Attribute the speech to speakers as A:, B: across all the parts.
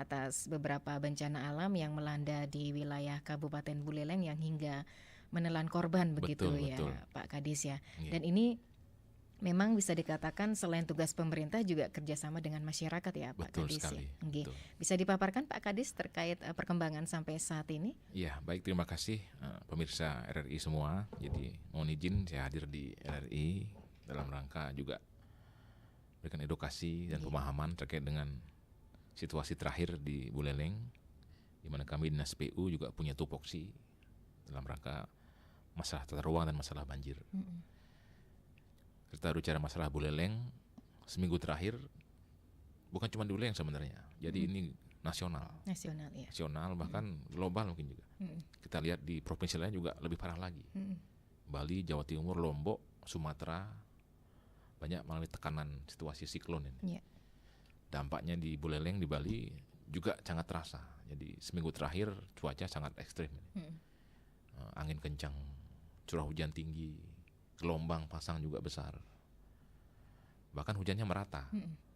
A: atas beberapa bencana alam yang melanda di wilayah Kabupaten Buleleng yang hingga menelan korban begitu
B: Betul.
A: ya Pak Kadis ya.
B: Iya.
A: Dan ini memang bisa dikatakan selain tugas pemerintah juga kerjasama dengan masyarakat ya Pak
B: Betul
A: Kadis
B: sekali,
A: ya. Nggih.
B: betul.
A: Bisa dipaparkan Pak Kadis terkait perkembangan sampai saat ini?
B: Ya, baik, terima kasih pemirsa RRI semua. Jadi mohon izin saya hadir di RRI dalam rangka juga berikan edukasi dan pemahaman terkait dengan situasi terakhir di Buleleng, di mana kami Dinas PU juga punya tupoksi dalam rangka masalah tata ruang dan masalah banjir. Kita bicara masalah Buleleng, seminggu terakhir bukan cuma di Buleleng sebenarnya. Jadi ini nasional,
A: Nasional ya.
B: nasional bahkan global mungkin juga. Kita lihat di provinsi lain juga lebih parah lagi. Bali, Jawa Timur, Lombok, Sumatera banyak mengalami tekanan situasi siklon ini.
A: Ya.
B: Dampaknya di Buleleng di Bali juga sangat terasa. Jadi seminggu terakhir cuaca sangat ekstrim. Angin kencang, curah hujan tinggi, gelombang pasang juga besar. Bahkan hujannya merata.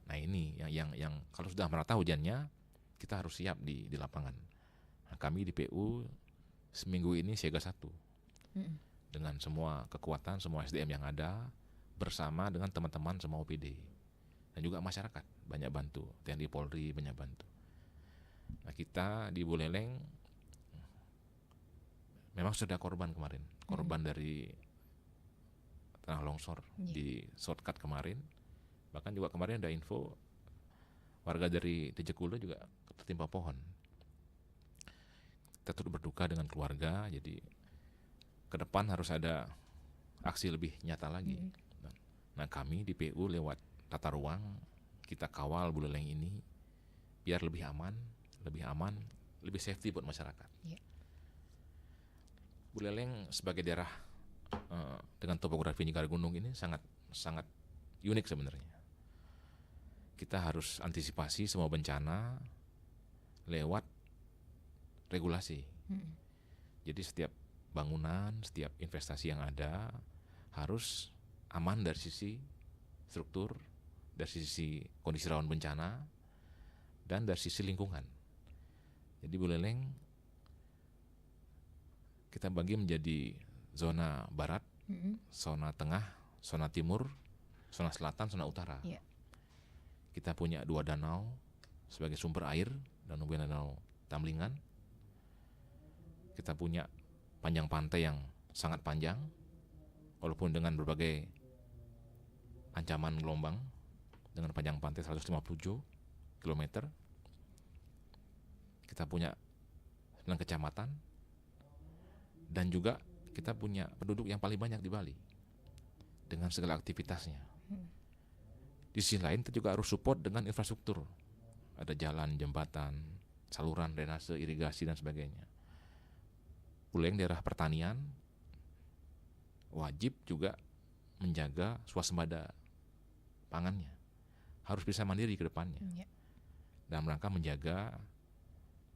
B: Nah ini yang kalau sudah merata hujannya, kita harus siap di lapangan. Nah, kami di PU seminggu ini siaga 1 dengan semua kekuatan, semua SDM yang ada, bersama dengan teman-teman semua OPD dan juga masyarakat banyak bantu, TNI Polri banyak bantu. Nah kita di Buleleng memang sudah korban kemarin, korban dari tanah longsor di shortcut kemarin. Bahkan juga kemarin ada info warga dari Tejekule juga tertimpa pohon. Kita turut berduka dengan keluarga. Jadi ke depan harus ada aksi lebih nyata lagi. Nah kami di PU lewat tata ruang kita kawal Buleleng ini biar lebih aman, lebih safety buat masyarakat. Buleleng sebagai daerah dengan topografi nyikar gunung ini sangat unik sebenarnya. Kita harus antisipasi semua bencana lewat regulasi. Jadi setiap bangunan, setiap investasi yang ada harus aman dari sisi struktur, dari sisi kondisi rawan bencana, dan dari sisi lingkungan. Jadi Buleleng kita bagi menjadi zona barat, zona tengah, zona timur, zona selatan, zona utara. Kita punya 2 danau sebagai sumber air, Danau Tamlingan. Kita punya panjang pantai yang sangat panjang, walaupun dengan berbagai ancaman gelombang, dengan panjang pantai 157 km. Kita punya 9 kecamatan, dan juga kita punya penduduk yang paling banyak di Bali dengan segala aktivitasnya. Di sisi lain kita juga harus support dengan infrastruktur. Ada jalan, jembatan, saluran drainase, irigasi dan sebagainya. Buleleng daerah pertanian, wajib juga menjaga swasembada pangannya. Harus bisa mandiri ke depannya. Dalam rangka menjaga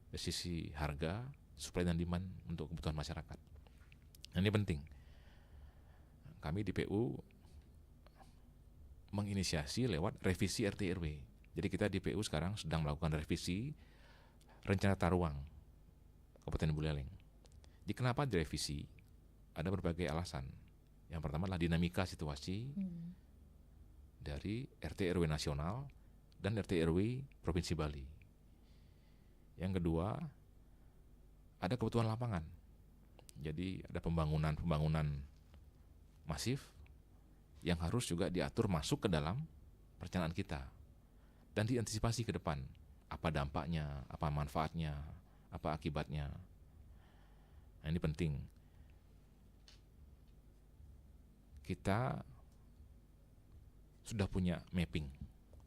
B: dari sisi harga, supply dan demand untuk kebutuhan masyarakat. Nah, ini penting. Kami di PU menginisiasi lewat revisi RT/RW. Jadi kita di PU sekarang sedang melakukan revisi rencana tata ruang Kabupaten Buleleng. Jadi kenapa direvisi? Ada berbagai alasan. Yang pertama adalah dinamika situasi dari RT/RW nasional dan RT/RW Provinsi Bali. Yang kedua, ada kebutuhan lapangan. Jadi ada pembangunan masif yang harus juga diatur masuk ke dalam perencanaan kita dan diantisipasi ke depan. Apa dampaknya, apa manfaatnya, apa akibatnya. Nah, ini penting. Kita sudah punya mapping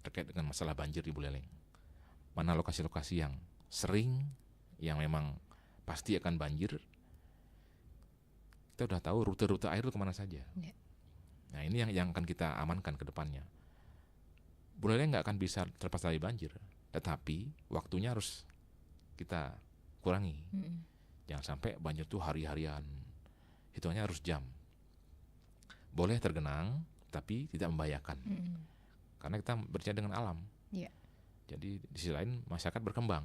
B: terkait dengan masalah banjir di Buleleng. Mana lokasi-lokasi yang sering, yang memang pasti akan banjir. Kita udah tahu rute-rute air itu kemana saja. Nah ini yang akan kita amankan ke depannya. Buleleng nggak akan bisa terlepas dari banjir, tetapi waktunya harus kita kurangi. Jangan sampai banjir itu hari-harian, hitungannya harus jam. Boleh tergenang, tapi tidak membahayakan. Karena kita berbicara dengan alam. Jadi di sisi lain masyarakat berkembang.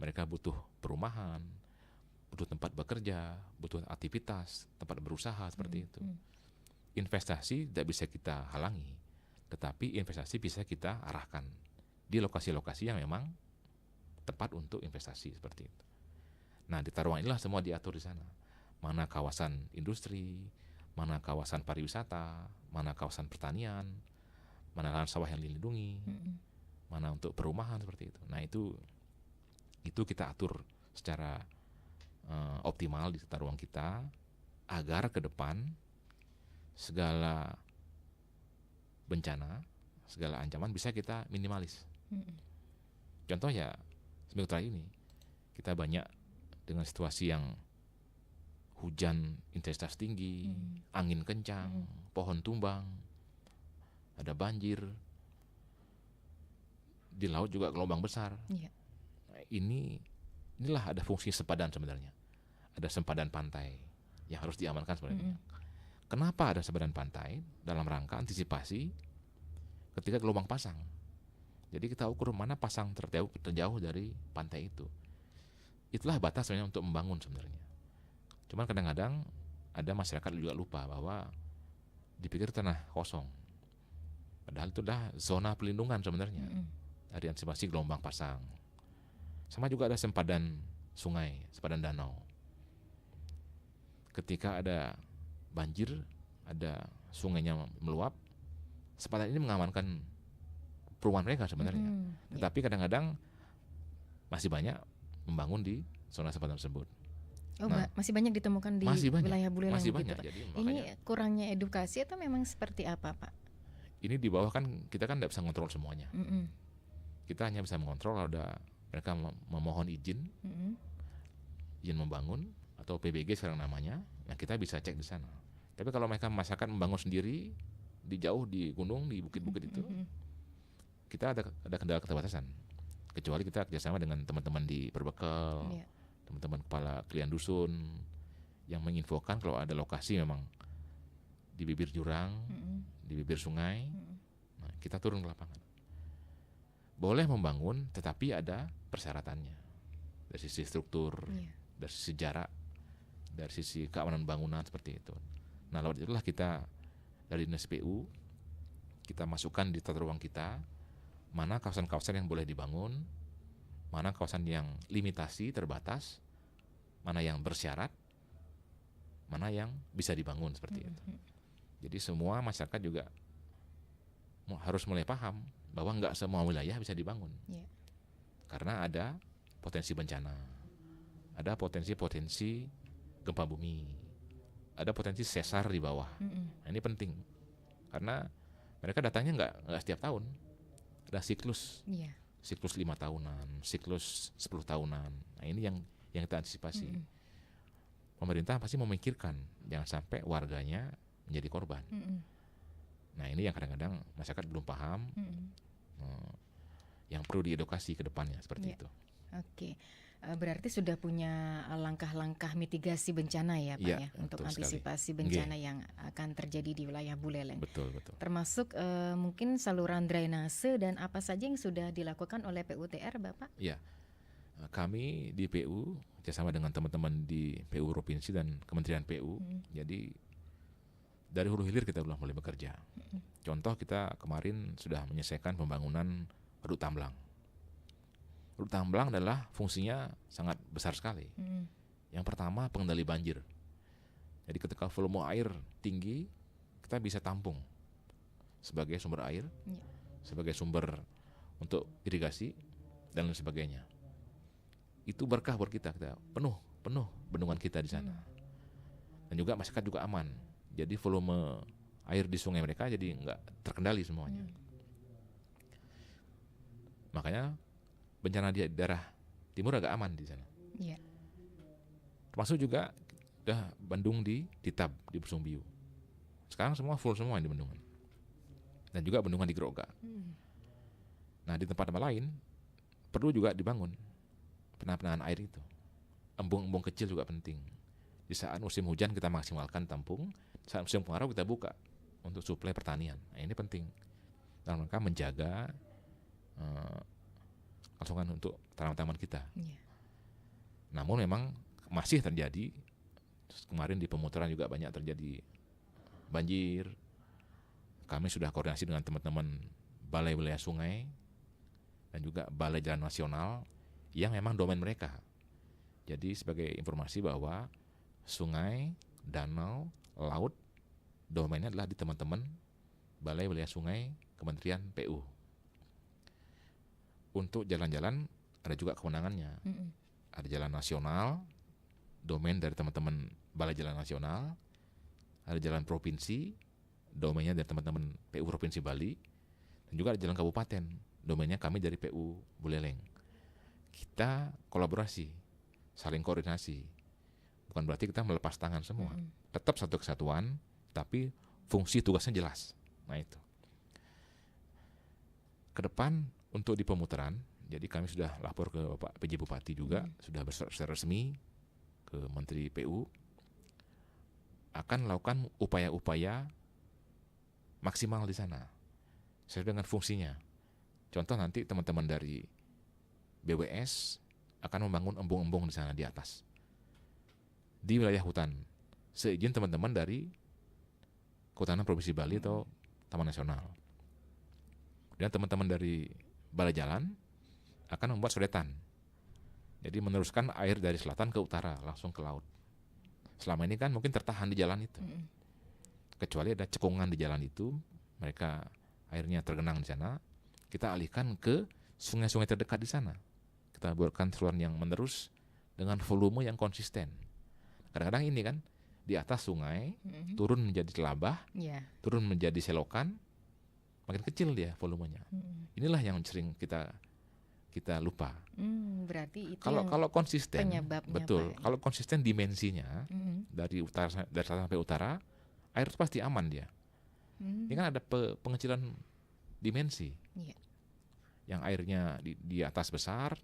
B: Mereka butuh perumahan, butuh tempat bekerja, butuh aktivitas, tempat berusaha seperti itu. Investasi tidak bisa kita halangi, tetapi investasi bisa kita arahkan di lokasi-lokasi yang memang tepat untuk investasi seperti itu. Nah, di Taruang inilah semua diatur di sana. Mana kawasan industri, mana kawasan pariwisata, mana kawasan pertanian, mana lahan sawah yang dilindungi, mana untuk perumahan seperti itu. Nah, itu kita atur secara optimal di tata ruang kita agar ke depan segala bencana, segala ancaman bisa kita minimalis. Contoh ya, seminggu terakhir ini kita banyak dengan situasi yang hujan intensitas tinggi, angin kencang, pohon tumbang, ada banjir, di laut juga gelombang besar. Nah, inilah ada fungsi sempadan sebenarnya. Ada sempadan pantai yang harus diamankan sebenarnya. Kenapa ada sempadan pantai? Dalam rangka antisipasi ketika gelombang pasang. Jadi kita ukur mana pasang terjauh dari pantai itu. Itulah batas sebenarnya untuk membangun sebenarnya. Cuman kadang-kadang ada masyarakat juga lupa bahwa dipikir tanah kosong. Padahal itu adalah zona pelindungan sebenarnya. Dari antisipasi gelombang pasang. Sama juga ada sempadan sungai, sempadan danau. Ketika ada banjir, ada sungainya meluap, sempadan ini mengamankan perumahan mereka sebenarnya. Tetapi kadang-kadang masih banyak membangun di zona sempadan tersebut.
A: Masih banyak ditemukan di wilayah Buleleng
B: masih
A: gitu,
B: banyak.
A: Pak.
B: Jadi,
A: ini kurangnya edukasi atau memang seperti apa, Pak?
B: Ini di bawah kan kita kan tidak bisa mengontrol semuanya. Kita hanya bisa mengontrol kalau ada mereka memohon izin membangun atau PBG sekarang namanya, nah kita bisa cek di sana. Tapi kalau mereka masyarakat membangun sendiri di jauh di gunung, di bukit-bukit itu, kita ada kendala keterbatasan. Kecuali kita kerjasama dengan teman-teman di Perbekal, teman-teman kepala klien dusun yang menginfokan kalau ada lokasi memang di bibir jurang, di bibir sungai, nah, kita turun ke lapangan. Boleh membangun, tetapi ada persyaratannya dari sisi struktur, dari sisi jarak, dari sisi keamanan bangunan seperti itu. Nah, lalu itulah kita dari Dinas PU kita masukkan di tata ruang kita mana kawasan-kawasan yang boleh dibangun, mana kawasan yang limitasi terbatas, mana yang bersyarat, mana yang bisa dibangun seperti itu. Jadi semua masyarakat juga harus mulai paham bahwa nggak semua wilayah bisa dibangun, karena ada potensi bencana, ada potensi gempa bumi, ada potensi sesar di bawah. Nah, ini penting karena mereka datangnya nggak setiap tahun, ada siklus 5 tahunan, siklus 10 tahunan. Nah, ini yang kita antisipasi. Pemerintah pasti memikirkan jangan sampai warganya menjadi korban. Nah, ini yang kadang-kadang masyarakat belum paham, yang perlu diedukasi ke depannya seperti itu.
A: Oke, berarti sudah punya langkah-langkah mitigasi bencana ya, Pak, ya untuk antisipasi bencana yang akan terjadi di wilayah Buleleng.
B: Betul.
A: Termasuk mungkin saluran drainase dan apa saja yang sudah dilakukan oleh PUTR, Bapak?
B: Iya, kami di PU bersama dengan teman-teman di PU Provinsi dan Kementerian PU, jadi dari hulu hilir kita sudah mulai bekerja. Contoh kita kemarin sudah menyelesaikan pembangunan Waduk Tamblang. Waduk Tamblang adalah fungsinya sangat besar sekali. Yang pertama pengendali banjir. Jadi ketika volume air tinggi, kita bisa tampung sebagai sumber air, sebagai sumber untuk irigasi dan lain sebagainya. Itu berkah buat kita penuh bendungan kita di sana. Dan juga masyarakat juga aman. Jadi volume air di sungai mereka jadi nggak terkendali semuanya. Makanya bencana di daerah timur agak aman di sana. Termasuk juga udah bendung di Tab di Busung Biu. Sekarang semua full semua di bendungan. Dan juga bendungan di Groga. Nah, di tempat lain perlu juga dibangun penahan air itu. Embung-embung kecil juga penting. Di saat musim hujan kita maksimalkan tampung, saat musim kemarau kita buka untuk suplai pertanian. Nah, ini penting dalam rangka menjaga langsungan untuk tanaman-tanaman kita.
A: Yeah.
B: Namun memang masih terjadi, kemarin di pemutaran juga banyak terjadi banjir. Kami sudah koordinasi dengan teman-teman Balai Wilayah Sungai dan juga Balai Jalan Nasional yang memang domain mereka. Jadi sebagai informasi bahwa sungai, danau, laut domainnya adalah di teman-teman Balai Wilayah Sungai Kementerian PU. Untuk jalan-jalan ada juga kewenangannya. Ada jalan nasional, domain dari teman-teman Balai Jalan Nasional. Ada jalan provinsi, domainnya dari teman-teman PU Provinsi Bali. Dan juga ada jalan kabupaten, domainnya kami dari PU Buleleng. Kita kolaborasi, saling koordinasi. Bukan berarti kita melepas tangan semua. Tetap satu kesatuan, tapi fungsi tugasnya jelas. Nah itu. Ke depan untuk di pemutaran, jadi kami sudah lapor ke Bapak PJ Bupati juga, sudah secara resmi ke Menteri PU, akan melakukan upaya-upaya maksimal di sana, sesuai dengan fungsinya. Contoh nanti teman-teman dari BWS akan membangun embung-embung di sana di atas, di wilayah hutan, seizin teman-teman dari Kehutanan Provinsi Bali atau Taman Nasional. Dan teman-teman dari Balai Jalan akan membuat sodetan. Jadi meneruskan air dari selatan ke utara langsung ke laut. Selama ini kan mungkin tertahan di jalan itu. Kecuali ada cekungan di jalan itu, mereka airnya tergenang di sana, kita alihkan ke sungai-sungai terdekat di sana. Kita buatkan saluran yang menerus dengan volume yang konsisten. Kadang-kadang ini kan di atas sungai turun menjadi telabah, turun menjadi selokan, makin kecil dia volumenya. Inilah yang sering kita lupa.
A: Berarti itu
B: kalau konsisten, penyebabnya, betul. Kalau konsisten dimensinya dari selatan sampai utara, air itu pasti aman dia. Ini kan ada pengecilan dimensi. Yang airnya di atas besar,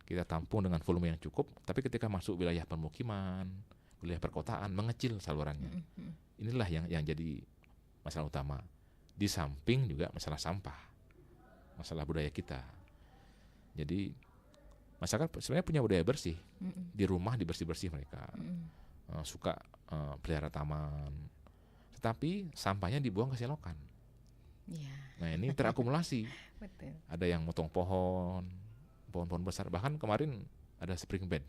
B: kita tampung dengan volume yang cukup, tapi ketika masuk wilayah permukiman, wilayah perkotaan, mengecil salurannya. Inilah yang jadi masalah utama. Di samping juga masalah sampah, masalah budaya kita. Jadi masyarakat sebenarnya punya budaya bersih. Di rumah dibersih-bersih mereka, suka pelihara taman, tetapi sampahnya dibuang ke selokan. Nah ini terakumulasi.
A: Betul.
B: Ada yang motong pohon besar. Bahkan kemarin ada spring bed.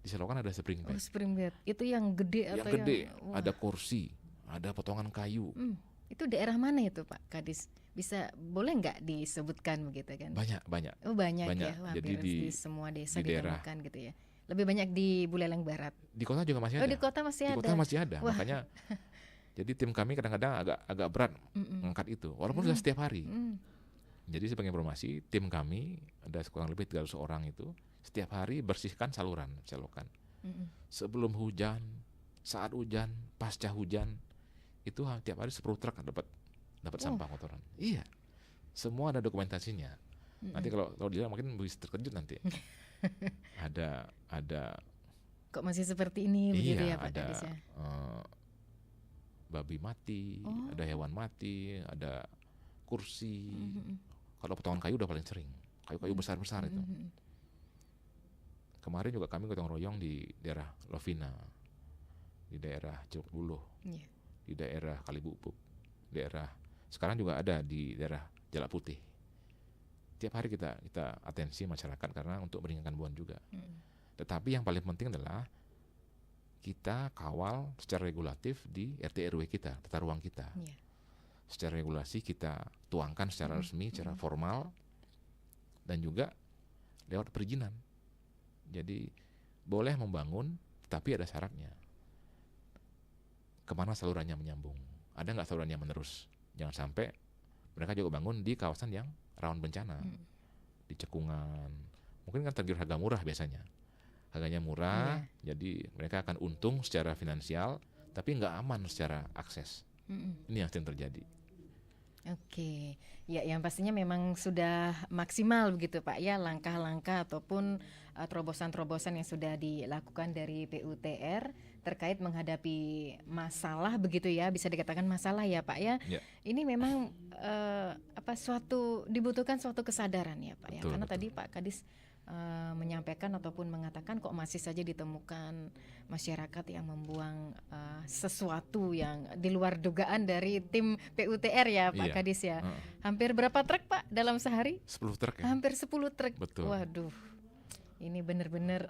B: Di selokan ada spring bed.
A: Spring bed itu yang gede atau
B: yang gede? Ada kursi, ada potongan kayu.
A: Itu daerah mana itu Pak Kadis? Boleh nggak disebutkan begitu kan?
B: Banyak.
A: Oh banyak. Ya.
B: Jadi di
A: semua desa
B: di daerah,
A: ditemukan gitu ya. Lebih banyak di Buleleng Barat.
B: Di kota juga masih ada.
A: Di kota masih ada.
B: Di kota masih ada. Makanya jadi tim kami kadang-kadang agak berat mengangkat itu, walaupun sudah setiap hari. Jadi sebagai informasi, tim kami ada kurang lebih 300 orang itu setiap hari bersihkan saluran selokan. Sebelum hujan, saat hujan, pasca hujan, itu tiap hari 10 truk dapat sampah kotoran. Iya, semua ada dokumentasinya. Nanti kalau dilihat mungkin bisa terkejut nanti. ada
A: kok masih seperti ini begitu ya Pak Kadis ya?
B: Babi mati, ada hewan mati, ada kursi. Kalau potongan kayu udah paling sering, kayu-kayu besar-besar itu. Kemarin juga kami gotong royong di daerah Lovina, di daerah Curug Buluh, di daerah Kalibupuk, sekarang juga ada di daerah Jalak Putih. Tiap hari kita atensi masyarakat karena untuk meringankan beban juga. Tetapi yang paling penting adalah kita kawal secara regulatif di RT RW kita, tata ruang kita. Secara regulasi kita tuangkan secara resmi, secara formal, dan juga lewat perizinan. Jadi boleh membangun, tapi ada syaratnya. Kemana salurannya menyambung? Ada nggak salurannya menerus? Jangan sampai mereka juga bangun di kawasan yang rawan bencana, di cekungan. Mungkin kan tergiur harga murah biasanya. Harganya murah, jadi mereka akan untung secara finansial, tapi nggak aman secara akses. Ini yang sering terjadi.
A: Oke, ya yang pastinya memang sudah maksimal begitu Pak ya langkah-langkah ataupun terobosan-terobosan yang sudah dilakukan dari PUTR terkait menghadapi masalah begitu ya, bisa dikatakan masalah ya Pak ya.
B: Ya.
A: Ini memang dibutuhkan suatu kesadaran ya Pak ya, karena
B: Betul.
A: tadi Pak Kadis menyampaikan ataupun mengatakan kok masih saja ditemukan masyarakat yang membuang sesuatu yang di luar dugaan dari tim PUTR ya Pak Kadis ya. Hampir berapa truk Pak dalam sehari?
B: 10 truk ya.
A: Hampir 10 truk.
B: Betul.
A: Waduh. Ini benar-benar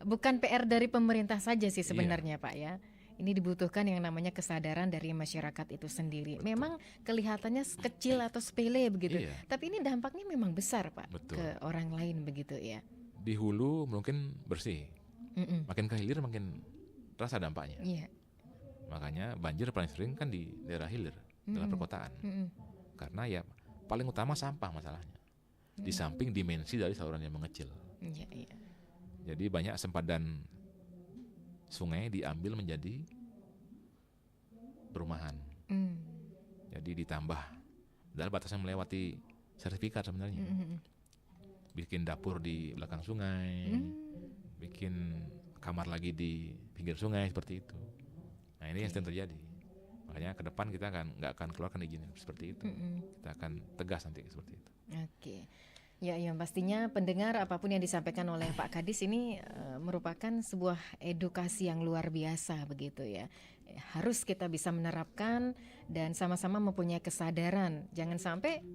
A: bukan PR dari pemerintah saja sih sebenarnya Pak ya. Ini dibutuhkan yang namanya kesadaran dari masyarakat itu sendiri. Betul. Memang kelihatannya kecil atau sepele begitu, tapi ini dampaknya memang besar Pak. Betul. Ke orang lain begitu ya.
B: Di hulu mungkin bersih, makin ke hilir makin terasa dampaknya. Makanya banjir paling sering kan di daerah hilir, dalam perkotaan. Karena ya paling utama sampah masalahnya. Di samping dimensi dari saluran yang mengecil. Jadi banyak sempadan sungai diambil menjadi perumahan. Jadi ditambah, padahal batasnya melewati sertifikat sebenarnya. Bikin dapur di belakang sungai, bikin kamar lagi di pinggir sungai seperti itu. Nah ini yang sedang terjadi. Makanya ke depan kita nggak akan keluarkan izin seperti itu. Kita akan tegas nanti seperti itu.
A: Oke. Ya, yang pastinya pendengar apapun yang disampaikan oleh Pak Kadis ini merupakan sebuah edukasi yang luar biasa begitu ya. Harus kita bisa menerapkan dan sama-sama mempunyai kesadaran. Jangan sampai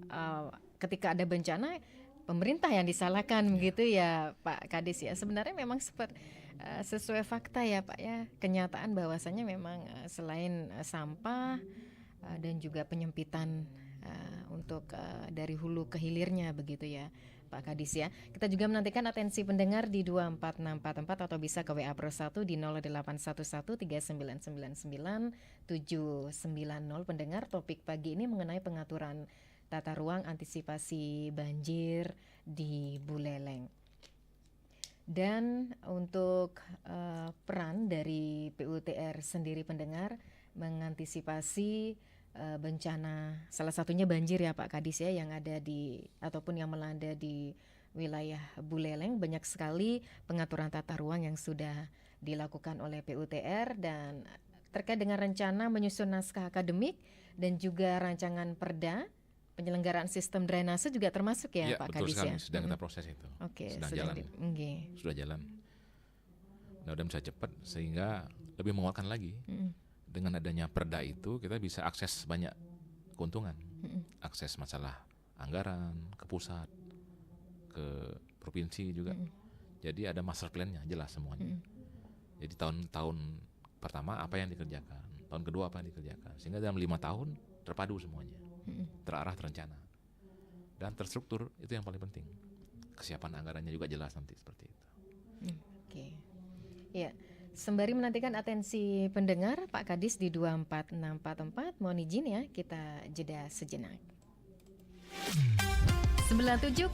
A: ketika ada bencana pemerintah yang disalahkan begitu ya Pak Kadis ya. Sebenarnya memang sesuai fakta ya Pak ya. Kenyataan bahwasannya memang selain sampah dan juga penyempitan untuk dari hulu ke hilirnya begitu ya Pak Kadis ya. Kita juga menantikan atensi pendengar di 24644 atau bisa ke WA Pro 1 di 08113999 Pendengar, topik pagi ini mengenai pengaturan tata ruang antisipasi banjir di Buleleng. Dan untuk peran dari PUTR sendiri pendengar mengantisipasi bencana, salah satunya banjir ya Pak Kadis ya, yang ada ataupun yang melanda di wilayah Buleleng. Banyak sekali pengaturan tata ruang yang sudah dilakukan oleh PUTR dan terkait dengan rencana menyusun naskah akademik dan juga rancangan perda penyelenggaraan sistem drainase juga termasuk ya Pak Kadis ya.
B: Sedang kita proses itu. Sedang jalan. Sudah jalan. Mudah-mudahan bisa cepat sehingga lebih menguatkan lagi. Dengan adanya perda itu kita bisa akses banyak keuntungan. Akses masalah anggaran ke pusat, ke provinsi juga. Jadi ada master plan-nya jelas semuanya. Jadi tahun pertama apa yang dikerjakan, tahun kedua apa yang dikerjakan, sehingga dalam 5 tahun terpadu semuanya, terarah, terencana dan terstruktur. Itu yang paling penting. Kesiapan anggarannya juga jelas nanti seperti itu.
A: Oke. Ya. Sembari menantikan atensi pendengar Pak Kadis di 24644, mohon izin ya kita jeda sejenak. 97,9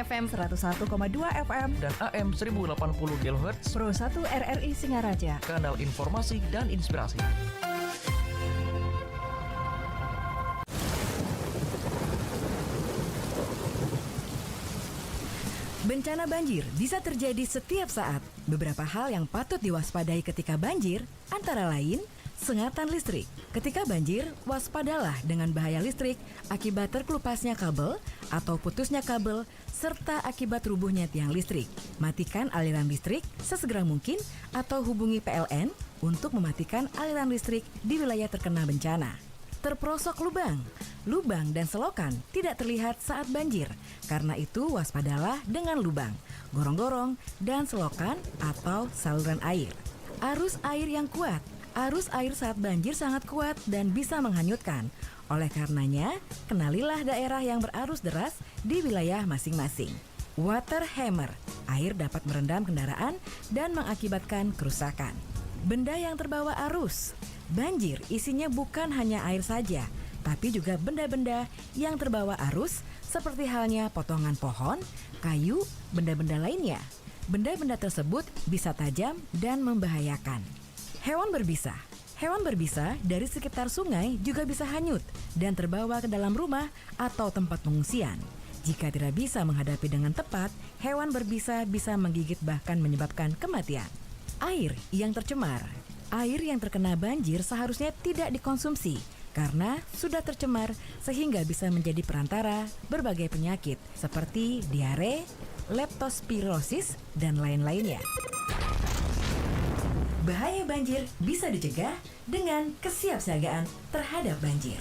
A: FM,
C: 101,2 FM,
D: dan AM 1080 kHz
C: Pro 1 RRI Singaraja,
D: kanal informasi dan inspirasi.
C: Bencana banjir bisa terjadi setiap saat. Beberapa hal yang patut diwaspadai ketika banjir antara lain sengatan listrik. Ketika banjir, waspadalah dengan bahaya listrik akibat terkelupasnya kabel atau putusnya kabel serta akibat rubuhnya tiang listrik. Matikan aliran listrik sesegera mungkin atau hubungi PLN untuk mematikan aliran listrik di wilayah terkena bencana. Terperosok lubang dan selokan tidak terlihat saat banjir. Karena itu waspadalah dengan lubang, gorong-gorong, dan selokan atau saluran air. Arus air yang kuat. Arus air saat banjir sangat kuat dan bisa menghanyutkan. Oleh karenanya, kenalilah daerah yang berarus deras di wilayah masing-masing. Water hammer. Air dapat merendam kendaraan dan mengakibatkan kerusakan. Benda yang terbawa arus. Banjir isinya bukan hanya air saja, tapi juga benda-benda yang terbawa arus seperti halnya potongan pohon, kayu, benda-benda lainnya. Benda-benda tersebut bisa tajam dan membahayakan. Hewan berbisa. Hewan berbisa dari sekitar sungai juga bisa hanyut dan terbawa ke dalam rumah atau tempat pengungsian. Jika tidak bisa menghadapi dengan tepat, hewan berbisa bisa menggigit bahkan menyebabkan kematian. Air yang tercemar. Air yang terkena banjir seharusnya tidak dikonsumsi karena sudah tercemar sehingga bisa menjadi perantara berbagai penyakit seperti diare, leptospirosis, dan lain-lainnya. Bahaya banjir bisa dicegah dengan kesiapsiagaan terhadap banjir.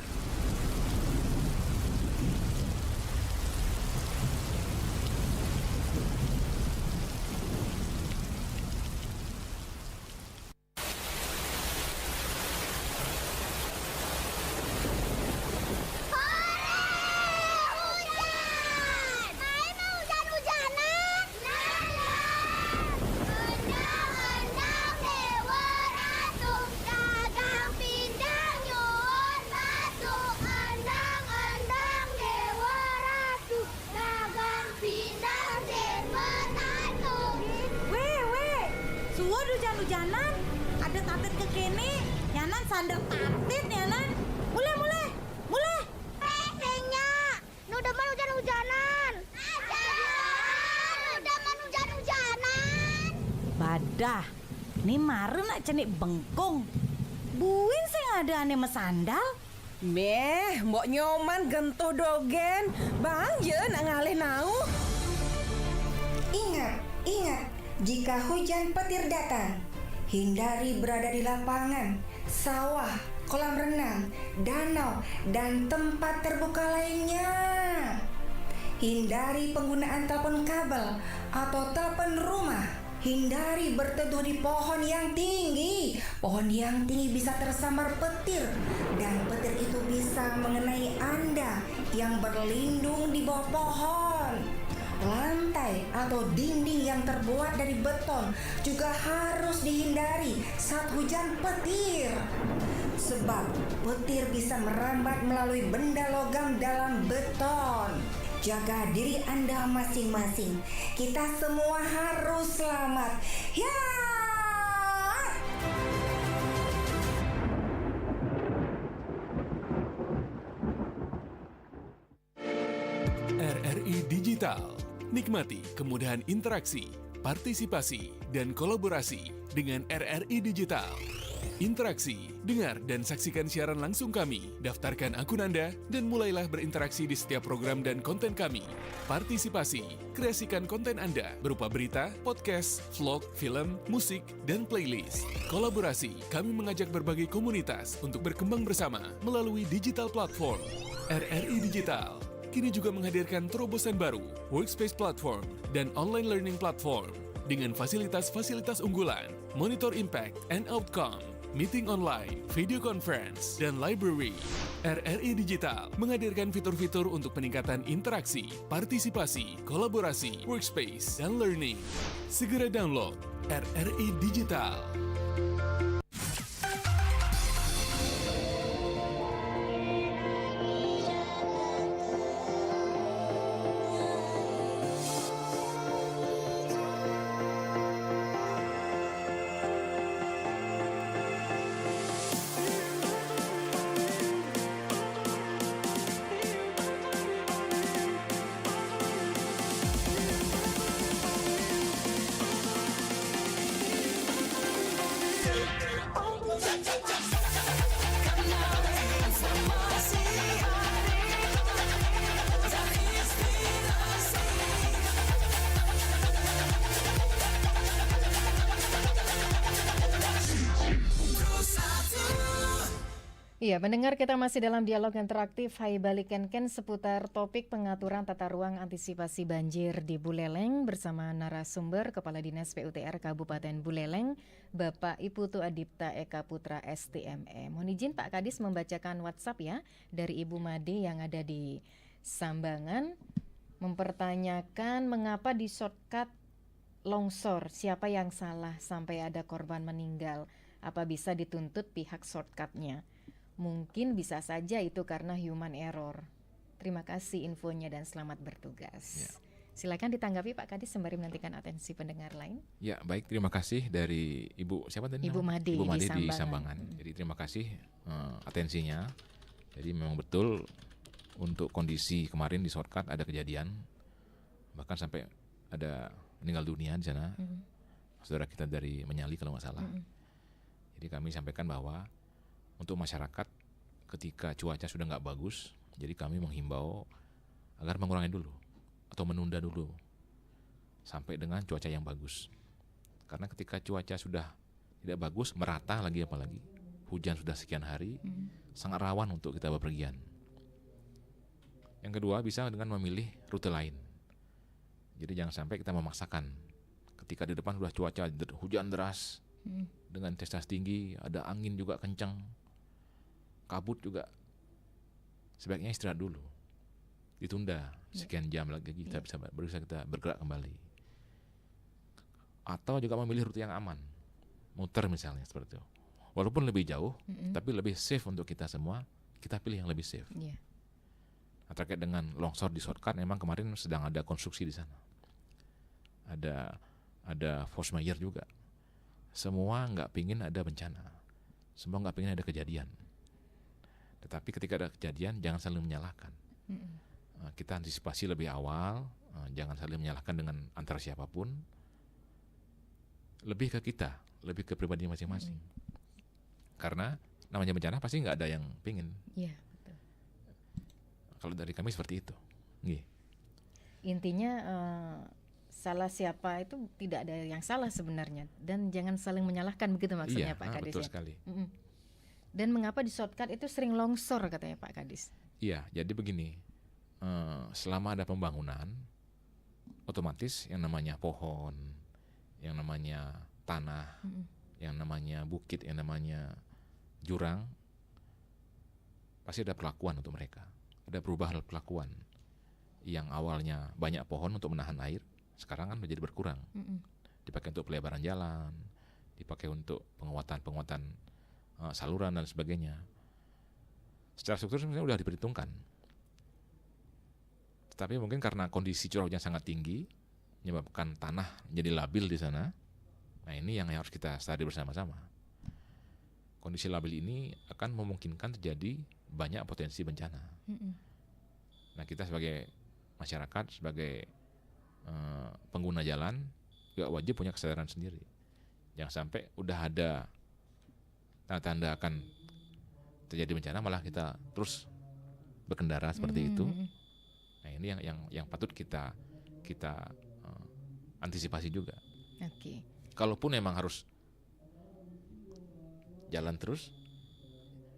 E: Hujan-hujanan, ada tatit ke kene, nyanan sandal tatit nyanan. Mulai. Resenya, nu demen hujan-hujanan. Nu demen hujan-hujanan. Badah, ini maren nak cenik bengkung. Buin sing ada ane mesandal.
F: Meh, mbok nyoman gentuh dogen. Bang je nak ngalih nau.
G: Ingat, jika hujan petir datang, hindari berada di lapangan, sawah, kolam renang, danau, dan tempat terbuka lainnya. Hindari penggunaan telepon kabel atau telepon rumah. Hindari berteduh di pohon yang tinggi. Pohon yang tinggi bisa tersambar petir, dan petir itu bisa mengenai Anda yang berlindung di bawah pohon. Lantai atau dinding yang terbuat dari beton juga harus dihindari saat hujan petir. Sebab petir bisa merambat melalui benda logam dalam beton. Jaga diri Anda masing-masing. Kita semua harus selamat. Ya!
H: RRI Digital. Nikmati kemudahan interaksi, partisipasi, dan kolaborasi dengan RRI Digital. Interaksi, dengar dan saksikan siaran langsung kami, daftarkan akun Anda, dan mulailah berinteraksi di setiap program dan konten kami. Partisipasi, kreasikan konten Anda berupa berita, podcast, vlog, film, musik, dan playlist. Kolaborasi, kami mengajak berbagai komunitas untuk berkembang bersama melalui digital platform. RRI Digital kini juga menghadirkan terobosan baru, workspace platform, dan online learning platform dengan fasilitas-fasilitas unggulan, monitor impact and outcome, meeting online, video conference, dan library. RRI Digital menghadirkan fitur-fitur untuk peningkatan interaksi, partisipasi, kolaborasi, workspace, dan learning. Segera download RRI Digital.
A: Iya, mendengar kita masih dalam dialog interaktif Hai Balik Kenken seputar topik pengaturan tata ruang antisipasi banjir di Buleleng bersama narasumber Kepala Dinas PUTR Kabupaten Buleleng, Bapak Iputu Adipta Eka Putra STME. Mohon izin Pak Kadis membacakan WhatsApp ya dari Ibu Made yang ada di Sambangan, mempertanyakan mengapa di shortcut longsor, siapa yang salah sampai ada korban meninggal, apa bisa dituntut pihak shortcutnya? Mungkin bisa saja itu karena human error. Terima kasih infonya dan selamat bertugas.
B: Ya.
A: Silakan ditanggapi Pak Kadis sembari menantikan atensi pendengar lain.
B: Ya, baik, terima kasih dari Ibu siapa tadi?
A: Ibu
B: namanya?
A: Made
B: Ibu Made
A: di
B: di
A: Sambangan.
B: Sambangan. Jadi terima kasih atensinya. Jadi memang betul untuk kondisi kemarin di shortcut ada kejadian, bahkan sampai ada meninggal dunia di sana. Saudara kita dari Menyali kalau nggak salah. Jadi kami sampaikan bahwa untuk masyarakat ketika cuaca sudah nggak bagus, jadi kami menghimbau agar mengurangi dulu atau menunda dulu sampai dengan cuaca yang bagus. Karena ketika cuaca sudah tidak bagus, merata lagi apalagi, hujan sudah sekian hari, sangat rawan untuk kita bepergian. Yang kedua, bisa dengan memilih rute lain. Jadi jangan sampai kita memaksakan. Ketika di depan sudah cuaca hujan deras, dengan intensitas tinggi, ada angin juga kencang, kabut juga, sebaiknya istirahat dulu. Ditunda sekian jam lagi kita bisa kita bergerak kembali. Atau juga memilih rute yang aman, muter misalnya seperti itu. Walaupun lebih jauh, tapi lebih safe untuk kita semua, kita pilih yang lebih safe.
A: Yeah.
B: Nah, terkait dengan longsor di shortcut, memang kemarin sedang ada konstruksi di sana. Ada force majeure juga. Semua nggak pingin ada bencana, semua nggak pingin ada kejadian. Tetapi ketika ada kejadian, jangan saling menyalahkan. Kita antisipasi lebih awal, jangan saling menyalahkan dengan antara siapapun. Lebih ke kita, lebih ke pribadi masing-masing. Karena namanya bencana pasti nggak ada yang pingin.
A: Iya, betul.
B: Kalau dari kami seperti itu. Nggih.
A: Intinya salah siapa itu tidak ada yang salah sebenarnya, dan jangan saling menyalahkan, begitu maksudnya Pak Kadis.
B: Betul
A: ya?
B: sekali.
A: Dan mengapa di shortcut itu sering longsor katanya Pak Kadis?
B: Iya, jadi begini, selama ada pembangunan, otomatis yang namanya pohon, yang namanya tanah, yang namanya bukit, yang namanya jurang, pasti ada perlakuan untuk mereka. Ada perubahan perlakuan. Yang awalnya banyak pohon untuk menahan air, sekarang kan menjadi berkurang. Dipakai untuk pelebaran jalan, dipakai untuk penguatan saluran dan sebagainya. Secara struktur sebenarnya sudah diperhitungkan. Tetapi mungkin karena kondisi curah hujan sangat tinggi, menyebabkan tanah menjadi labil di sana. Nah, ini yang harus kita sadari bersama-sama. Kondisi labil ini akan memungkinkan terjadi banyak potensi bencana. Nah, kita sebagai masyarakat, sebagai pengguna jalan juga wajib punya kesadaran sendiri. Jangan sampai udah ada tanda-tanda akan terjadi bencana malah kita terus berkendara seperti itu. Nah, ini yang patut kita antisipasi juga.
A: Oke.
B: Kalaupun memang harus jalan terus,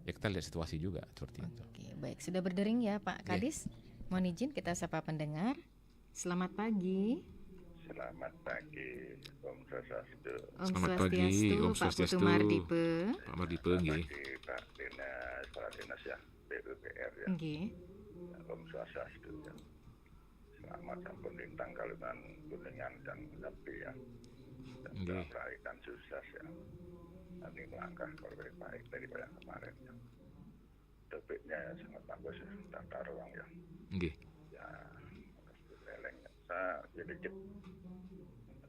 B: ya kita lihat situasi juga seperti itu.
A: Oke, baik, sudah berdering ya Pak Kadis. Mohon izin kita sapa pendengar. Selamat pagi.
I: Selamat pagi, Om Swastiastu.
A: Om
B: Selamat pagi,
A: Swastiastu,
B: Om
A: Pak
B: Swastiastu.
A: Putu Mardipe.
B: Pak Mardipe nggih.
I: Pak Dinas, Kepala Dinas ya, PUPR ya.
A: Nggih.
I: Om Swastiastu ya. Selamat sampun lintang kaliman kuningan dan lebih ya. Dan
B: Nggih.
I: baik dan sukses ya. Nanti melangkah kalau lebih baik daripada yang kemarin ya. Topiknya sangat bagus ya, tata ruang ya.
B: Nggih.
I: Ya, leleng. Saya sedikit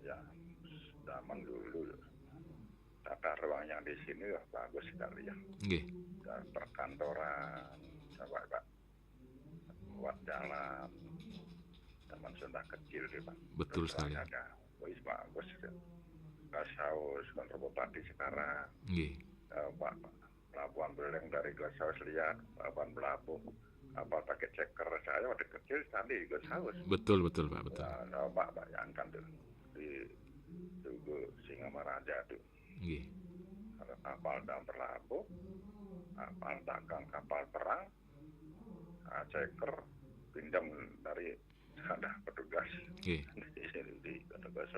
I: ya zaman dulu tata ruang yang di sini ya bagus sekali ya.
B: Nggih.
I: Dan perkantoran, coba Pak, buat jalan, zaman sudah kecil deh Pak.
B: Betul sekali.
I: Ada, bagus ya. Glasshouse, kantor bupati sekarang,
B: Nggih.
I: Pak, Pelabuhan Beleng dari Glasshouse lihat, Pelabuhan Pelabuh, apa pakai ceker, saya waktu kecil tadi di Glasshouse.
B: Betul Pak, betul.
I: Ya, Pak, bayangkan tuh, di Tugu Singamaraja tuh.
B: Nggih.
I: Ada kapal dalam berlabuh, kapal dagang, kapal perang, ceker, pinjam dari ada petugas
B: Nggih.
I: di petugas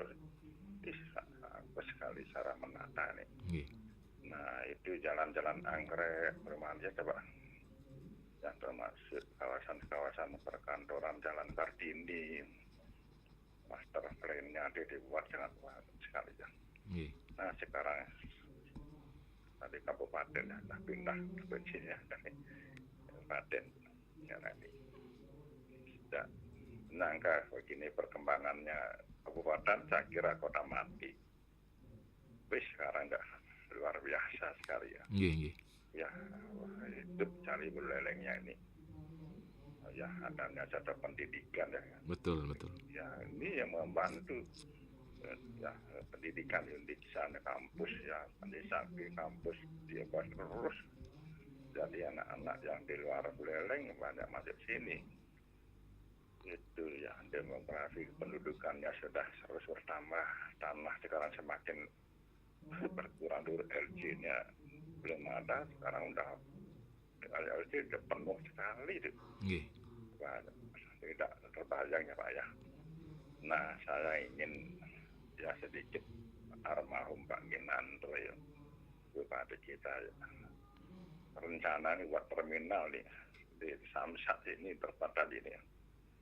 I: bagus sekali cara menata nih.
B: Nggih.
I: Nah itu jalan-jalan anggrek, perumahan ya coba, yang termasuk kawasan-kawasan perkantoran, jalan Kartini, master plan-nya dibuat sangat bagus sekali ya.
B: Nggih.
I: Nah sekarang tadi kabupaten ya, nah pindah provinsinya dari kabupaten ya nanti sudah Nangka begini perkembangannya kabupaten, saya kira kota mati. Wih, sekarang dah luar biasa sekali ya.
B: Nggih.
I: Ya, hidup cari bulelengnya ini. Ya, adanya ada pendidikan ya.
B: Betul.
I: Ya, ini yang membantu ya pendidikan di sana kampus ya, pendidikan di kampus dia terus. Jadi anak-anak yang di luar Buleleng banyak masuk sini. Itu ya, demografi pendudukannya sudah terus bertambah. Tanah sekarang semakin berkurang dulu, LG-nya belum ada, sekarang udah LG udah penuh sekali itu.
B: Nggih.
I: Tidak terbayang ya Pak ya. Nah, saya ingin ya sedikit almarhum Pak Ginanto ya kepada kita ya. Rencana ini buat terminal nih di Samsat ini terbatas ini ya.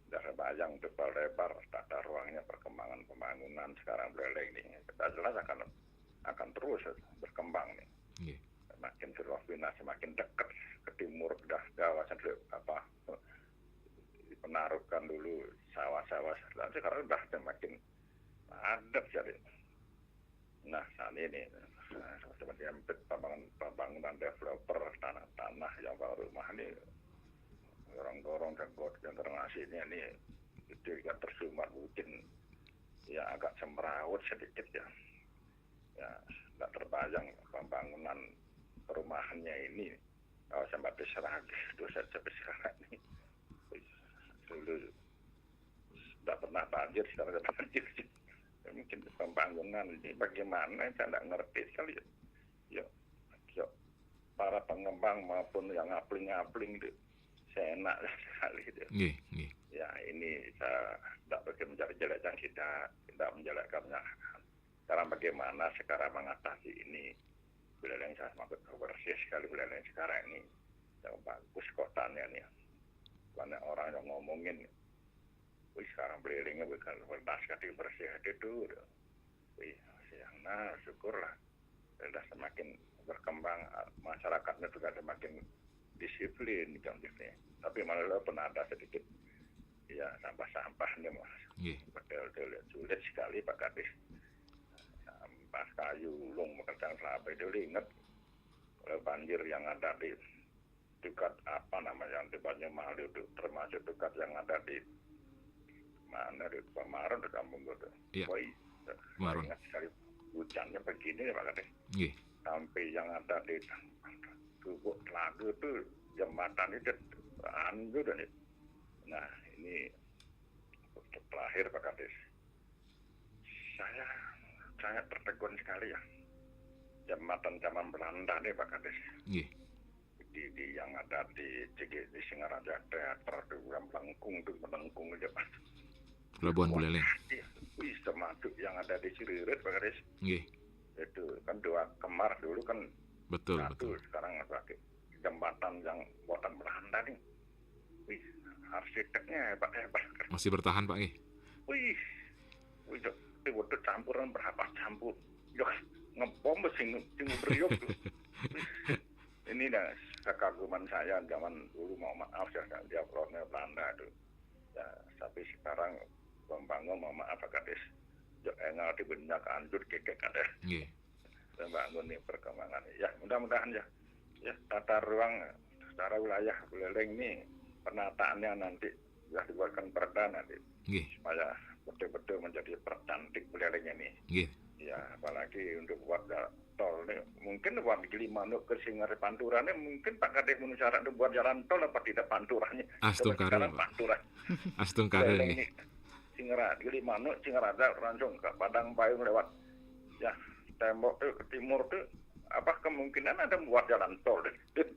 I: Sudah terbayang tebal lebar tata ruangnya, perkembangan pembangunan sekarang Buleleng ini. Kita jelas akan terus berkembang nih.
B: Nggih.
I: Semakin Filipina semakin dekat ke timur, dah kawasan apa penaruhkan dulu sawah-sawah, sekarang udah semakin padat jadi. Nah saat ini seperti pembangunan developer tanah yang baru rumah ini gorong-gorong dan generasinya ini itu kan tersumbat mungkin ya agak semrawut sedikit ya. Ya tidak terbayang pembangunan perumahannya ini sampai diserah dosa sebesar ini. Dulu tidak pernah banjir, sekarang sudah banjir. Mungkin pembangunan ini bagaimana saya tidak ngerti sekali. Yuk, para pengembang maupun yang ngapling-ngapling itu seenak sekali.
B: Nggih.
I: Ya ini saya tidak pergi menjelek-jelekkan, tidak menjelekkannya. Sekarang bagaimana sekarang mengatasi ini? Buleleng saya semakin bersih sekali Buleleng sekarang ini. Yang bagus kotanya nih. Banyak orang yang ngomongin, wih sekarang Bulelengnya bukan berbahas kaki bersih itu. Wih, nah syukurlah. Sudah semakin berkembang, masyarakatnya juga semakin disiplin gitu. Tapi malah pernah ada sedikit ya sampah-sampahnya mas. Betul sulit sekali Pak Kadis. Sampah kayu, ulung, pekerjaan kelapa itu ingat kalau banjir yang ada di dekat apa namanya yang depannya Malu itu, termasuk dekat yang ada di mana di Pemaron di kampung itu.
B: Iya.
I: Wah, ingat sekali hujannya begini ya Pak Kadis.
B: Nggih.
I: Sampai yang ada di Gubuk Telaga itu jembatan itu hancur dan itu. Nah ini untuk terakhir Pak Kadis, saya sangat tertegun sekali ya jembatan zaman Belanda nih Pak Kadis.
B: Nggih.
I: Di yang ada di Singaraja Teater di Melengkung aja Pak.
B: Pelabuhan Buleleng.
I: Wih, termasuk yang ada di Siririt Pak Kadis.
B: Nggih.
I: Itu kan dua kemar dulu kan.
B: Betul.
I: Sekarang pakai jembatan yang buatan Belanda nih. Wih, arsiteknya hebat.
B: Masih bertahan Pak nggih.
I: Wih, itu waktu campuran berapa campur. Yuk, ngebom sing beriuk tuh. Ini dah kekaguman saya zaman dulu, mau maaf ya dia kolonial Belanda itu. Ya, tapi sekarang membangun mau maaf Pak Kadis. Enggak dibenyak anjur kekek ada.
B: Nggih.
I: Membangun nih perkembangan. Ya, mudah-mudahan ya. Ya, tata ruang secara wilayah Buleleng ini penataannya nanti sudah dibuatkan perda nanti.
B: Nggih.
I: Supaya betul-betul menjadi percantik Buleleng ini.
B: Nggih.
I: Ya, apalagi untuk buat tol nih, mungkin buat Gilimanuk ke Singari Panturannya, mungkin Pak Kadis syarat untuk buat jalan tol apa tidak Panturannya?
B: Astungkara Pak.
I: Panturan.
B: Astungkara
I: ini. Singara, Gilimanuk, Singaraja langsung ke Padang Payung lewat ya tembok tuh ke timur tuh, apa kemungkinan ada membuat jalan tol?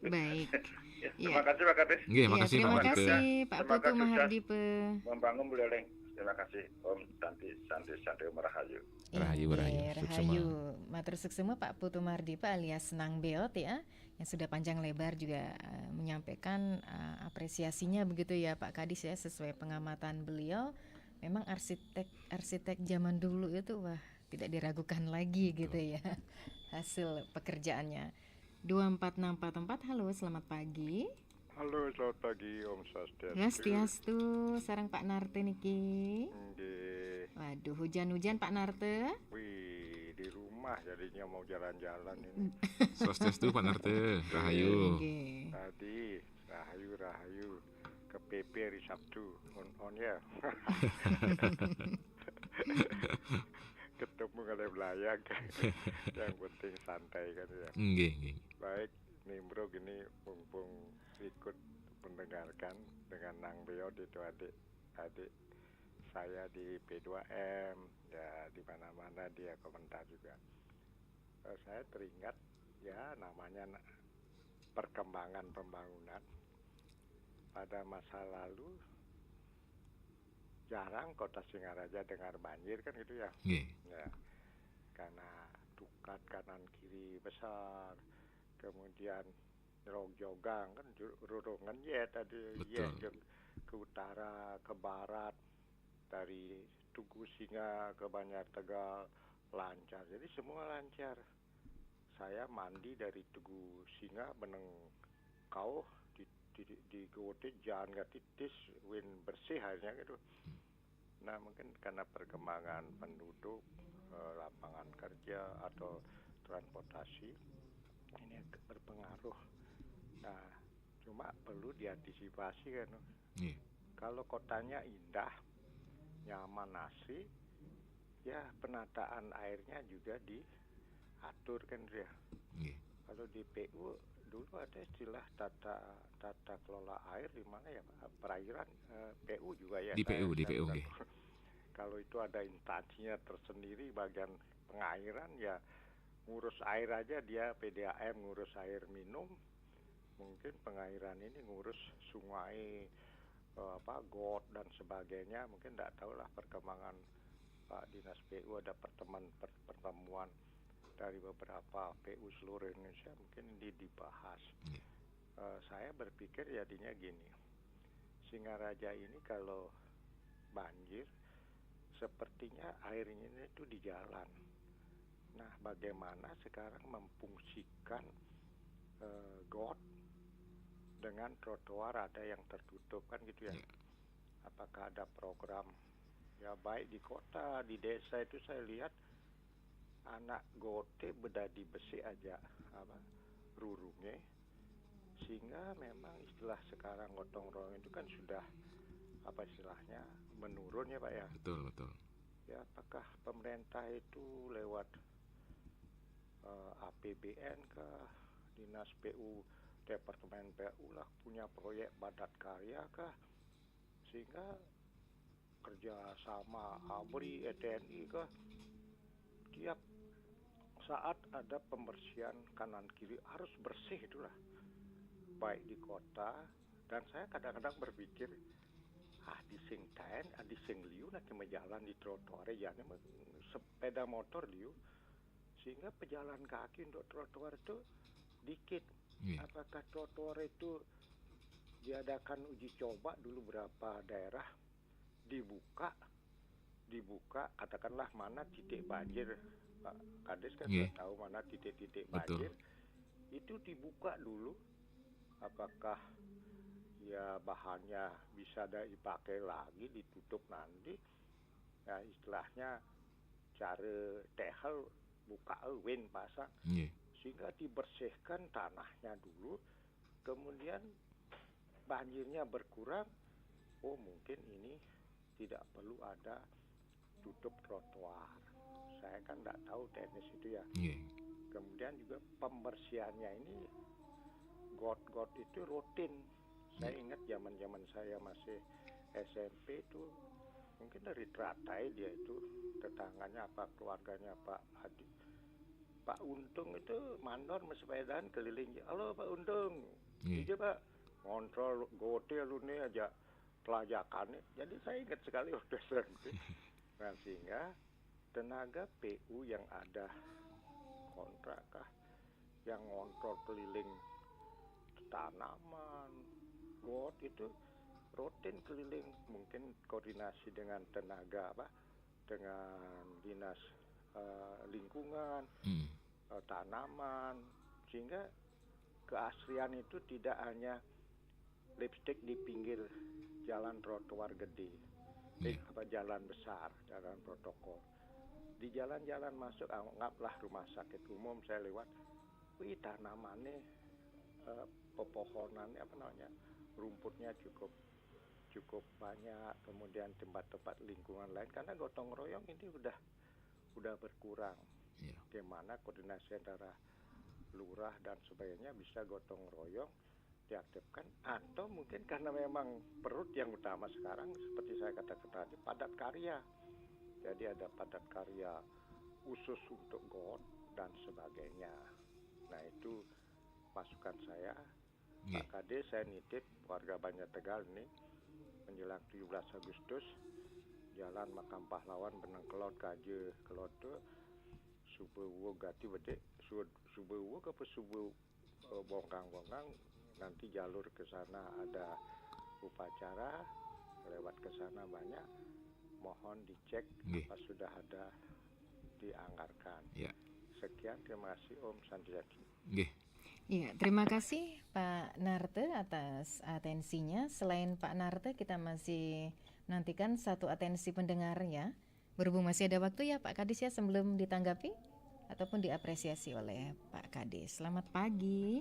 A: Baik.
I: Ya, terima kasih Pak Kadis.
B: Nggih, makasih Pak
A: Terima
B: Mardipe.
A: kasih Pak
I: Terima
A: Putu
I: kasih,
A: Mahardipe.
I: Membangun Buleleng. Terima kasih Om Santi Merahayu.
B: Rahayu.
A: Rahayu. Matur suksema Pak Putu Mahardipe alias Nang Beot ya, yang sudah panjang lebar juga menyampaikan apresiasinya begitu ya Pak Kadis ya, sesuai pengamatan beliau. Memang arsitek zaman dulu itu wah tidak diragukan lagi gitu ya hasil pekerjaannya. 24644, halo selamat pagi.
I: Halo, selamat pagi Om Swastiastu.
A: Swastiastu, sareng Pak Narte niki.
I: Nggih.
A: Waduh, hujan-hujan Pak Narte.
I: Wih, di rumah jadinya mau jalan-jalan ini.
B: Swastiastu Pak Narte, rahayu.
A: Nggih.
I: Tadi rahayu ke PP hari Sabtu on ya. Ketemu kali belayang. Yang penting santai kan ya.
B: Nggih.
I: Baik, Nimro gini mumpung ikut mendengarkan dengan Nang Beod itu adik saya di P2M ya, di mana-mana dia komentar juga. Saya teringat ya namanya perkembangan pembangunan. Pada masa lalu jarang kota Singaraja dengar banjir kan gitu ya.
B: Nggih.
I: Ya, karena dukat kanan kiri besar, kemudian Jogang kan rurungan ya tadi ya ke utara ke barat, dari Tugu Singa ke Banjar Tegal lancar, jadi semua lancar. Saya mandi dari Tugu Singa beneng kau di gote jangan gak titis win bersih hanya gitu. Nah mungkin karena perkembangan penduduk, lapangan kerja atau transportasi ini berpengaruh. Nah cuma perlu diantisipasi kan. Kalau kotanya indah, nyaman asri, ya penataan airnya juga diatur kan ya. Kalau di PU dulu ada istilah tata kelola air di mana ya Pak? Perairan, PU juga ya.
B: Di PU.
I: Kalau itu ada instansinya tersendiri bagian pengairan ya, ngurus air aja dia PDAM ngurus air minum, mungkin pengairan ini ngurus sungai, got dan sebagainya. Mungkin tidak tahu lah perkembangan Pak Dinas PU, ada pertemuan dari beberapa PU seluruh Indonesia, mungkin ini dibahas. Saya berpikir jadinya gini, Singaraja ini kalau banjir sepertinya airnya itu di jalan. Nah bagaimana sekarang memfungsikan got dengan trotoar ada yang tertutup kan gitu ya. Apakah ada program ya, baik di kota, di desa itu saya lihat anak gote bedadi besi aja rurungnya, sehingga memang istilah sekarang gotong royong itu kan sudah istilahnya menurun ya Pak ya.
B: Betul.
I: Ya apakah pemerintah itu lewat APBN ke Dinas PU, Departemen PU lah punya proyek padat karya kah, sehingga kerjasama ABRI, TNI kah, tiap saat ada pembersihan kanan kiri harus bersih itulah, baik di kota. Dan saya kadang-kadang berpikir di sing taen, di sing liu nak jalan di trotoar ya, sepeda motor liu, sehingga pejalan kaki untuk trotoar itu dikit. Apakah trotoar itu diadakan uji coba dulu berapa daerah, dibuka katakanlah mana titik banjir, Pak Kades kan sudah tahu mana titik-titik banjir. Itu dibuka dulu, apakah ya bahannya bisa dipakai lagi, ditutup nanti ya, istilahnya cara tehel buka win pasang, sehingga dibersihkan tanahnya dulu, kemudian banjirnya berkurang. Oh mungkin ini tidak perlu ada tutup trotoar. Saya kan tidak tahu teknis itu ya. Kemudian juga pembersihannya ini, got-got itu rutin. Saya ingat zaman saya masih SMP itu, mungkin dari Teratai dia itu tetangganya keluarganya Pak Adi, Pak Untung itu mandor sepedaan keliling. Halo Pak Untung, iya Pak, ngontrol gote lu nih aja pelajakannya. Jadi saya ingat sekali udah sering. Nah sehingga tenaga PU yang ada kontrak kah, yang ngontrol keliling tanaman, got itu rutin keliling, mungkin koordinasi dengan tenaga dengan dinas lingkungan, tanaman, sehingga keaslian itu tidak hanya
J: lipstik di pinggir jalan trotoar gede, jalan besar, jalan protokol. Di jalan-jalan masuk, anggaplah rumah sakit umum saya lewat, wih tanamannya, pepohonan rumputnya cukup banyak, kemudian tempat-tempat lingkungan lain karena gotong royong ini udah berkurang. Bagaimana koordinasi antara lurah dan sebagainya bisa gotong royong diaktifkan, atau mungkin karena memang perut yang utama sekarang seperti saya katakan tadi, padat karya. Jadi ada padat karya khusus untuk got dan sebagainya. Nah itu masukan saya. Pak Kade, saya nitip warga Banjar Tegal ini menjelang 17 Agustus Jalan Makam Pahlawan Benang Kelot Kaje Kelote Subewo Gati Bedek Subewo ke Subewo Bongkang nanti jalur ke sana ada upacara, lewat ke sana banyak, mohon dicek apa sudah ada dianggarkan. Sekian, terima kasih Om Santiago.
A: Iya, terima kasih Pak Narte atas atensinya. Selain Pak Narte, kita masih menantikan satu atensi pendengar ya. Berhubung masih ada waktu ya Pak Kadis ya, sebelum ditanggapi ataupun diapresiasi oleh Pak Kadis. Selamat pagi.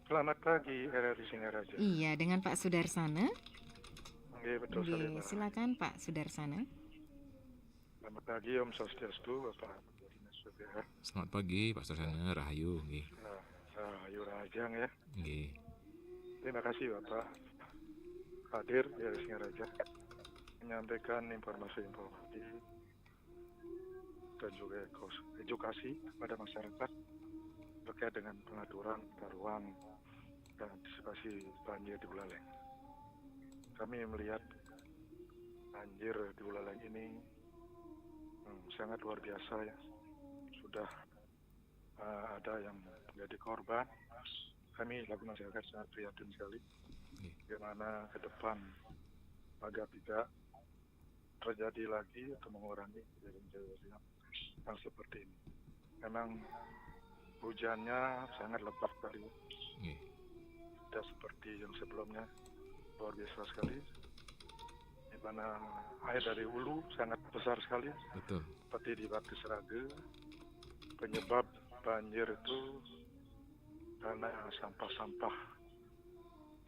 K: Selamat pagi, RRI Singaraja.
A: Iya, dengan Pak Sudarsana.
K: Oke, betul sekali.
A: Silakan Pak Sudarsana.
K: Selamat pagi Om Swastiastu, Bapak.
B: Selamat pagi Pak Sudarsana, Rahayu.
K: Rahayu Rahajang ya.
B: Nggih.
K: Terima kasih Bapak hadir di RRI Singaraja menyampaikan informasi-informasi dan juga edukasi pada masyarakat terkait dengan pengaturan tata ruang dan antisipasi banjir di Buleleng. Kami melihat banjir di Buleleng ini sangat luar biasa ya. Sudah ada yang menjadi korban. Kami laku masyarakat sangat prihatin sekali. Bagaimana ke depan agar tidak terjadi lagi atau mengurangi kejadian-kejadian yang seperti ini. Memang hujannya sangat lebat sekali. Tidak seperti yang sebelumnya, luar biasa sekali. Di mana air dari hulu sangat besar sekali.
B: Betul.
K: Seperti di Bakti Serage, penyebab banjir itu karena sampah-sampah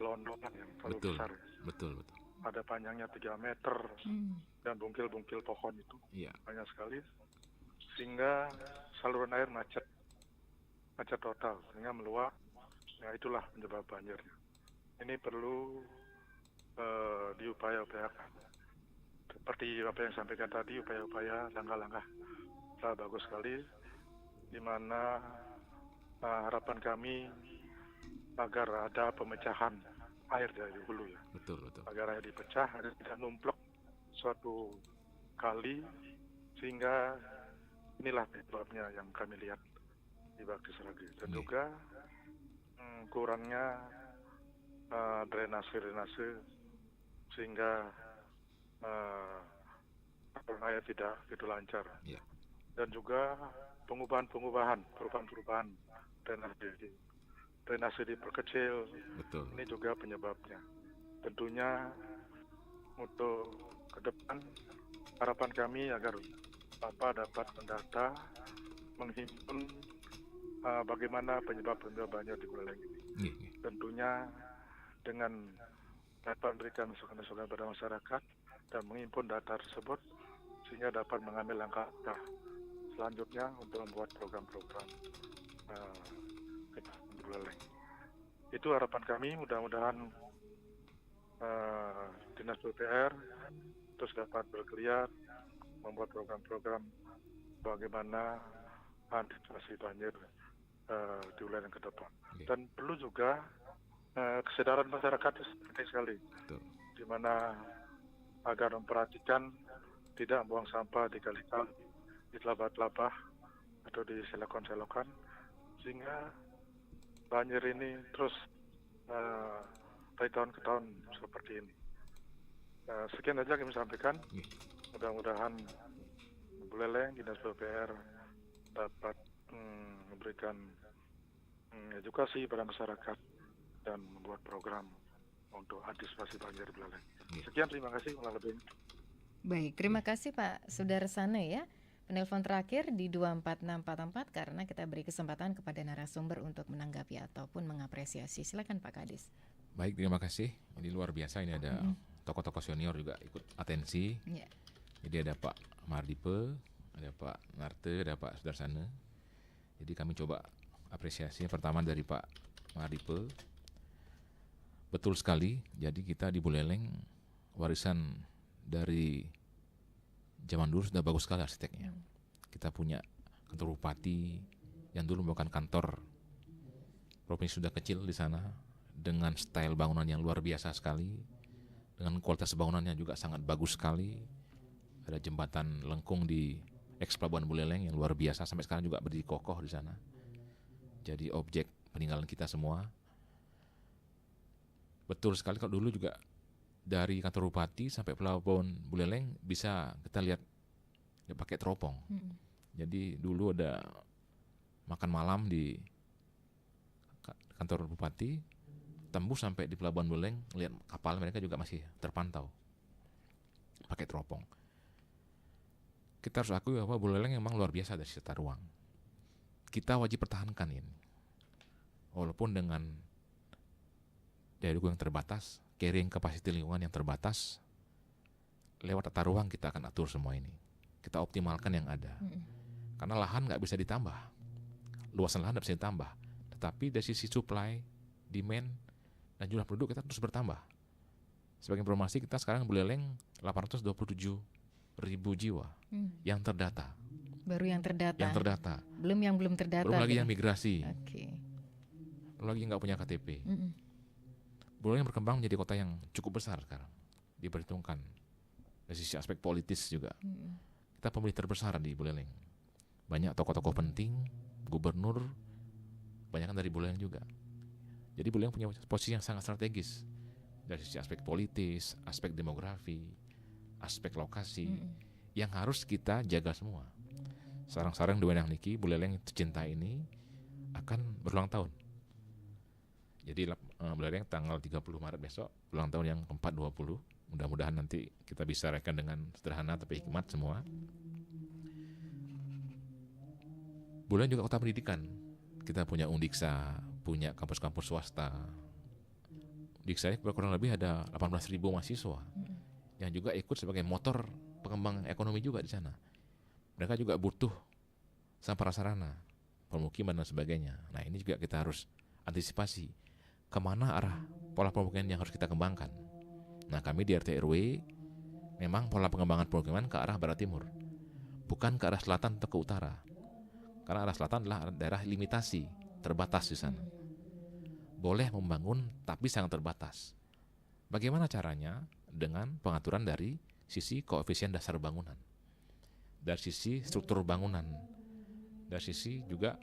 K: londongan yang terlalu besar.
B: Betul.
K: Ada panjangnya 3 meter dan bungkil-bungkil pohon itu banyak sekali, sehingga saluran air macet total, sehingga meluap. Ya itulah penyebab banjirnya. Ini perlu diupaya-upayakan. Seperti apa yang sampaikan tadi, upaya-upaya langkah-langkah bagus sekali, di mana harapan kami agar ada pemecahan air dari hulu ya.
B: Betul.
K: Agar air dipecah, agar tidak numplok suatu kali, sehingga inilah penyebabnya yang kami lihat di Bakti Serage. Dan juga kurangnya drainase sehingga air tidak begitu lancar. Dan juga perubahan drainase diperkecil.
B: Betul.
K: Ini juga penyebabnya. Tentunya untuk ke depan harapan kami agar Bapak dapat mendata, menghimpun bagaimana penyebab banjir di Buleleng ini. Tentunya dengan dapat memberikan masukan-masukan kepada masyarakat dan menghimpun data tersebut, sehingga dapat mengambil langkah selanjutnya untuk membuat program-program di Buleleng. Itu harapan kami, mudah-mudahan Dinas PUPR terus dapat berkeliar membuat program-program bagaimana antisipasi banjir di Buleleng ke depan. Dan perlu juga kesadaran masyarakat penting sekali, di mana agar memperhatikan tidak membuang sampah di kali-kali, di telabah-telabah atau di selokan-selokan, sehingga banjir ini terus dari tahun ke tahun seperti ini. Sekian saja kami sampaikan. Mudah-mudahan Buleleng, Dinas PUPR dapat memberikan edukasi pada masyarakat dan membuat program untuk antisipasi banjir di Buleleng. Sekian, terima kasih kurang lebihnya.
A: Baik, terima kasih Pak Sudarsana ya. Penelpon terakhir di 24644 karena kita beri kesempatan kepada narasumber untuk menanggapi ataupun mengapresiasi. Silakan Pak Kadis.
B: Baik, terima kasih. Ini luar biasa, ini ada tokoh-tokoh senior juga ikut atensi.
A: Yeah.
B: Jadi ada Pak Mardipe, ada Pak Narte, ada Pak Sudarsana. Jadi kami coba apresiasi. Pertama dari Pak Mardipe. Betul sekali, jadi kita di Buleleng warisan dari zaman dulu sudah bagus sekali arsiteknya. Kita punya kantor bupati yang dulu merupakan kantor provinsi sudah kecil di sana dengan style bangunan yang luar biasa sekali, dengan kualitas bangunannya juga sangat bagus sekali. Ada jembatan lengkung di eks Pelabuhan Buleleng yang luar biasa sampai sekarang juga berdiri kokoh di sana. Jadi objek peninggalan kita semua. Betul sekali, kalau dulu juga dari kantor bupati sampai Pelabuhan Buleleng bisa kita lihat ya pakai teropong. Jadi dulu ada makan malam di kantor bupati, tembus sampai di Pelabuhan Buleleng, lihat kapal mereka juga masih terpantau pakai teropong. Kita harus akui bahwa Buleleng memang luar biasa dari sisi tata ruang. Kita wajib pertahankan ini, walaupun dengan daya dukung yang terbatas, carrying capacity lingkungan yang terbatas. Lewat tata ruang kita akan atur semua ini. Kita optimalkan yang ada. Karena lahan nggak bisa ditambah, luasan lahan nggak bisa ditambah. Tetapi dari sisi supply, demand, dan jumlah penduduk kita terus bertambah. Sebagai informasi, kita sekarang Buleleng 827.000 jiwa yang terdata.
A: Baru yang terdata.
B: Yang terdata.
A: Belum yang belum terdata.
B: Belum lagi
A: gitu.
B: yang migrasi.
A: Oke.
B: Belum lagi nggak punya KTP. Buleleng berkembang menjadi kota yang cukup besar sekarang. Diperhitungkan dari sisi aspek politis juga. Kita pemilih terbesar di Buleleng. Banyak tokoh-tokoh penting, gubernur, banyak kan dari Buleleng juga. Jadi Buleleng punya posisi yang sangat strategis dari sisi aspek politis, aspek demografi, aspek lokasi yang harus kita jaga semua. Sarang-sarang Dewenang Niki, Buleleng tercinta ini akan berulang tahun. Jadi Buleleng tanggal 30 Maret besok ulang tahun yang ke-420. Mudah-mudahan nanti kita bisa rayakan dengan sederhana tapi hikmat semua. Buleleng juga kota pendidikan. Kita punya Undiksa, punya kampus-kampus swasta. Undiksa ini kurang lebih ada 18.000 mahasiswa yang juga ikut sebagai motor pengembang ekonomi juga di sana. Mereka juga butuh prasarana, pemukiman dan sebagainya. Nah ini juga kita harus antisipasi kemana arah pola pemukiman yang harus kita kembangkan. Nah kami di RT RW memang pola pengembangan pemukiman ke arah barat timur, bukan ke arah selatan atau ke utara. Karena arah selatan adalah daerah limitasi, terbatas di sana. Boleh membangun tapi sangat terbatas. Bagaimana caranya? Dengan pengaturan dari sisi koefisien dasar bangunan, dari sisi struktur bangunan, dari sisi juga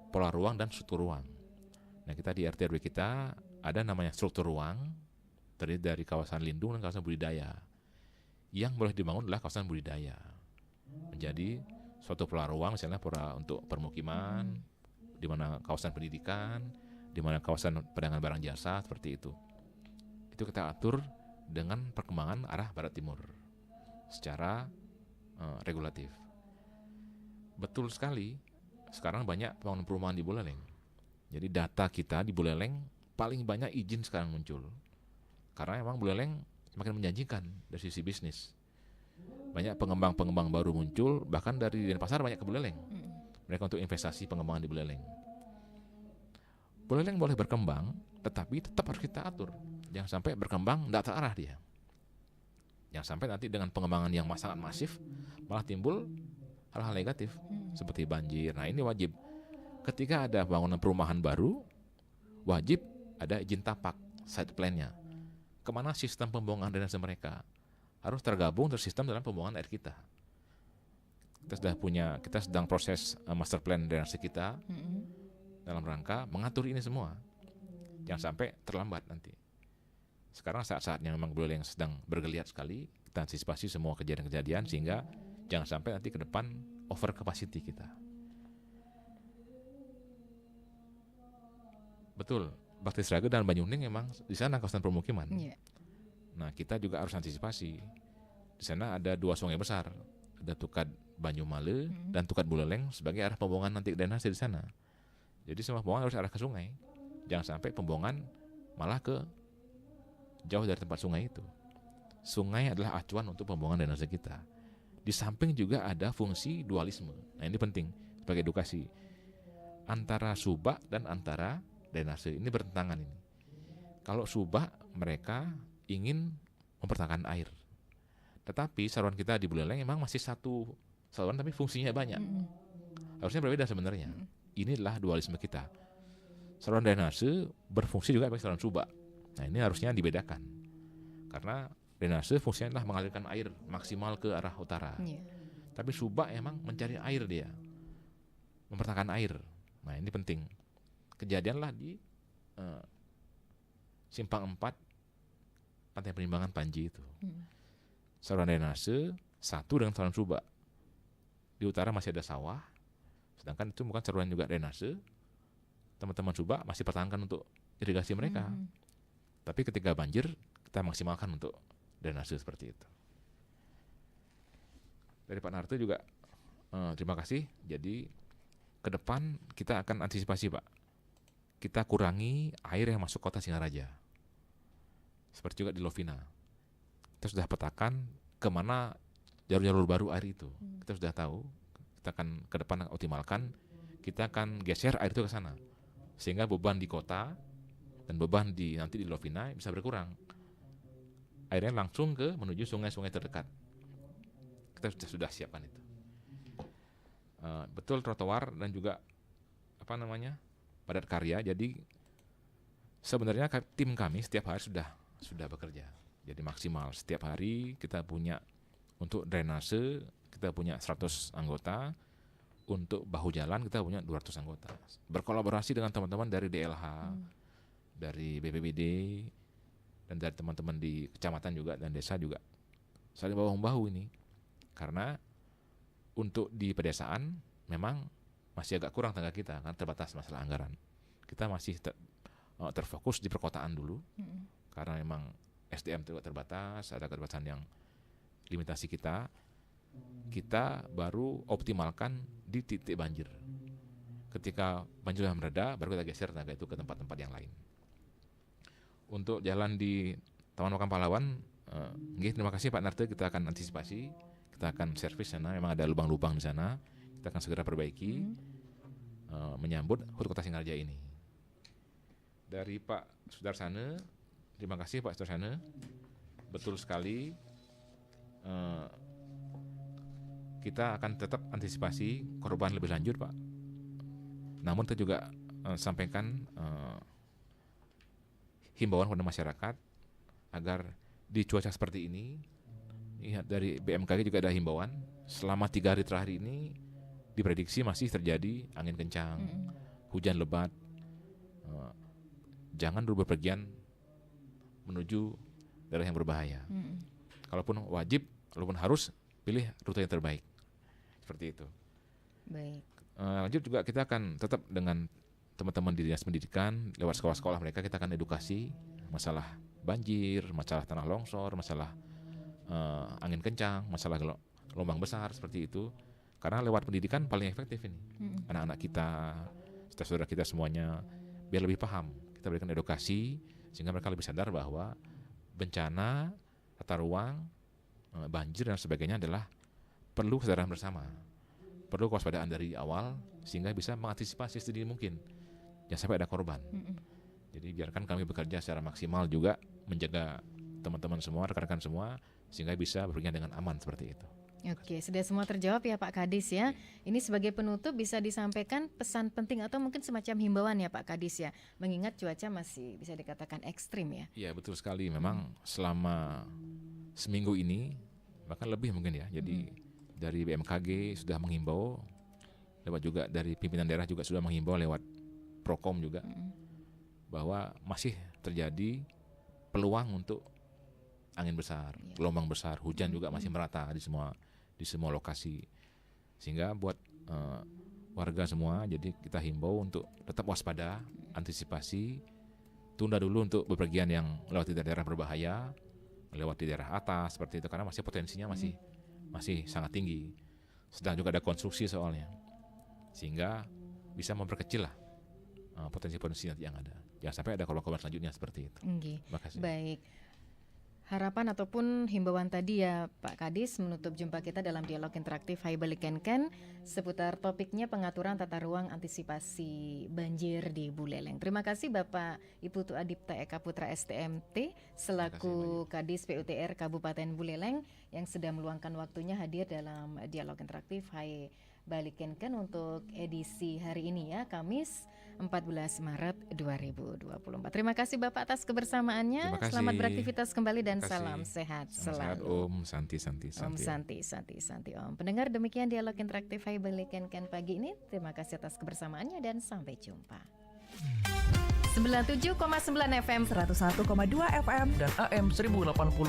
B: pola ruang dan struktur ruang. Nah kita di RT RW kita ada namanya struktur ruang, terdiri dari kawasan lindung dan kawasan budidaya. Yang boleh dibangun adalah kawasan budidaya, menjadi suatu pola ruang misalnya pola untuk permukiman, di mana kawasan pendidikan, di mana kawasan perdagangan barang jasa seperti itu. Itu kita atur dengan perkembangan arah barat timur secara regulatif. Betul sekali, sekarang banyak pembangunan perumahan di Buleleng. Jadi data kita di Buleleng paling banyak izin sekarang muncul. Karena memang Buleleng semakin menjanjikan dari sisi bisnis. Banyak pengembang-pengembang baru muncul, bahkan dari Denpasar banyak ke Buleleng. Mereka untuk investasi pengembangan di Buleleng. Buleleng boleh berkembang, tetapi tetap harus kita atur. Jangan sampai berkembang tidak terarah dia. Jangan sampai nanti dengan pengembangan yang sangat masif malah timbul hal-hal negatif seperti banjir. Nah ini wajib. Ketika ada bangunan perumahan baru, wajib ada izin tapak, site plan-nya. Kemana sistem pembuangan drainase mereka? Harus tergabung tersistem dalam pembuangan air kita. Kita sedang proses master plan drainase kita dalam rangka mengatur ini semua. Jangan sampai terlambat nanti. Sekarang saat-saatnya memang Buleleng sedang bergeliat sekali, kita antisipasi semua kejadian-kejadian sehingga jangan sampai nanti ke depan over capacity kita. Betul, Bakti Sragen dan Banyuning memang di sana kawasan permukiman.
A: Iya.
B: Nah, kita juga harus antisipasi. Di sana ada 2 sungai besar, ada Tukat Banyumale dan Tukat Buleleng sebagai arah pembuangan nanti drainase di sana. Jadi semua pembuangan harus arah ke sungai. Jangan sampai pembuangan malah ke jauh dari tempat sungai itu. Sungai adalah acuan untuk pembuangan drainase kita. Di samping juga ada fungsi dualisme. Nah, ini penting sebagai edukasi antara subak dan antara drainase. Ini bertentangan ini. Kalau subak mereka ingin mempertahankan air. Tetapi saluran kita di Buleleng memang masih satu saluran tapi fungsinya banyak. Harusnya berbeda sebenarnya. Ini adalah dualisme kita. Saluran drainase berfungsi juga sebagai saluran subak. Nah, ini harusnya dibedakan. Karena drainase fungsinya adalah mengalirkan air maksimal ke arah utara. Tapi subak emang mencari air dia. Mempertahankan air. Nah, ini penting. Kejadianlah di Simpang 4 Pantai Penimbangan Panji itu. Saluran drainase satu dengan saluran subak. Di utara masih ada sawah, sedangkan itu bukan saluran juga drainase. Teman-teman subak masih pertahankan untuk irigasi mereka. Tapi ketika banjir, kita maksimalkan untuk drainase seperti itu. Dari Pak Narto juga terima kasih. Jadi ke depan kita akan antisipasi, Pak. Kita kurangi air yang masuk kota Singaraja. Seperti juga di Lovina. Kita sudah petakan kemana jalur-jalur baru air itu. Kita sudah tahu. Kita akan ke depan optimalkan. Kita akan geser air itu ke sana. Sehingga beban di kota dan beban nanti di Lovina bisa berkurang. Airnya langsung menuju sungai-sungai terdekat. Kita sudah siapkan itu. Betul trotoar dan juga padat karya. Jadi sebenarnya tim kami setiap hari sudah bekerja. Jadi maksimal setiap hari kita punya untuk drainase kita punya 100 anggota, untuk bahu jalan kita punya 200 anggota. Berkolaborasi dengan teman-teman dari DLH, dari BPBD, dan dari teman-teman di kecamatan juga dan desa juga saling bahu-membahu ini. Karena untuk di pedesaan memang masih agak kurang tenaga kita kan, terbatas masalah anggaran. Kita masih terfokus di perkotaan dulu, karena memang SDM juga terbatas, ada keterbatasan yang limitasi kita. Kita baru optimalkan di titik banjir. Ketika banjir sudah mereda, baru kita geser tenaga itu ke tempat-tempat yang lain. Untuk jalan di Taman Makam Pahlawan, terima kasih Pak Narto, kita akan antisipasi, kita akan servis sana, memang ada lubang-lubang di sana, kita akan segera perbaiki, menyambut HUT Kota Singaraja ini. Dari Pak Sudarsana, terima kasih Pak Sudarsana, betul sekali, kita akan tetap antisipasi korban lebih lanjut Pak. Namun kita juga sampaikan himbauan kepada masyarakat agar di cuaca seperti ini, dari BMKG juga ada himbauan selama 3 hari terakhir ini diprediksi masih terjadi angin kencang, hujan lebat. Jangan dulu berpergian menuju daerah yang berbahaya. Kalaupun wajib, kalaupun harus, pilih rute yang terbaik. Seperti itu.
A: Baik.
B: Lanjut juga kita akan tetap dengan teman-teman di dinas pendidikan, lewat sekolah-sekolah mereka kita akan edukasi masalah banjir, masalah tanah longsor, masalah angin kencang, masalah gelombang besar seperti itu. Karena lewat pendidikan paling efektif ini. Anak-anak kita, saudara-saudara kita semuanya biar lebih paham. Kita berikan edukasi sehingga mereka lebih sadar bahwa bencana, tata ruang, banjir dan sebagainya adalah perlu kesadaran bersama. Perlu kewaspadaan dari awal sehingga bisa mengantisipasi sedini mungkin. Jangan sampai ada korban. Jadi biarkan kami bekerja secara maksimal juga menjaga teman-teman semua, rekan-rekan semua sehingga bisa berpergian dengan aman seperti itu.
A: Oke, sudah semua terjawab ya Pak Kadis ya. Ini sebagai penutup bisa disampaikan pesan penting atau mungkin semacam himbauan ya Pak Kadis ya. Mengingat cuaca masih bisa dikatakan ekstrim ya.
B: Iya betul sekali. Memang selama seminggu ini bahkan lebih mungkin ya. Jadi dari BMKG sudah menghimbau, lewat juga dari pimpinan daerah juga sudah menghimbau lewat Prokom juga bahwa masih terjadi peluang untuk angin besar, gelombang besar, hujan juga masih merata di semua lokasi. Sehingga buat warga semua, jadi kita himbau untuk tetap waspada, antisipasi tunda dulu untuk bepergian yang melewati daerah berbahaya, melewati daerah atas seperti itu, karena masih potensinya masih sangat tinggi. Sedang juga ada konstruksi soalnya, sehingga bisa memperkecil lah potensi-potensi yang ada. Jangan sampai ada korban-korban selanjutnya seperti itu. Terima kasih.
A: Baik. Harapan ataupun himbauan tadi ya Pak Kadis menutup jumpa kita dalam dialog interaktif Hai Balikenken seputar topiknya pengaturan tata ruang antisipasi banjir di Buleleng. Terima kasih Bapak Ibu Tu Adipta Eka Putra STMT selaku Kadis PUTR Kabupaten Buleleng yang sudah meluangkan waktunya hadir dalam dialog interaktif Hai Balikenken untuk edisi hari ini ya, Kamis 14 Maret 2024. Terima kasih Bapak atas kebersamaannya.
B: Terima kasih.
A: Selamat beraktivitas kembali dan salam sehat
B: Sehat
A: selalu.
B: Om, Santi.
A: Om Santi Om. Pendengar, demikian dialog interaktif Hai Balikenken pagi ini. Terima kasih atas kebersamaannya dan sampai jumpa. 97,9 FM
C: 101,2 FM
D: dan AM 1080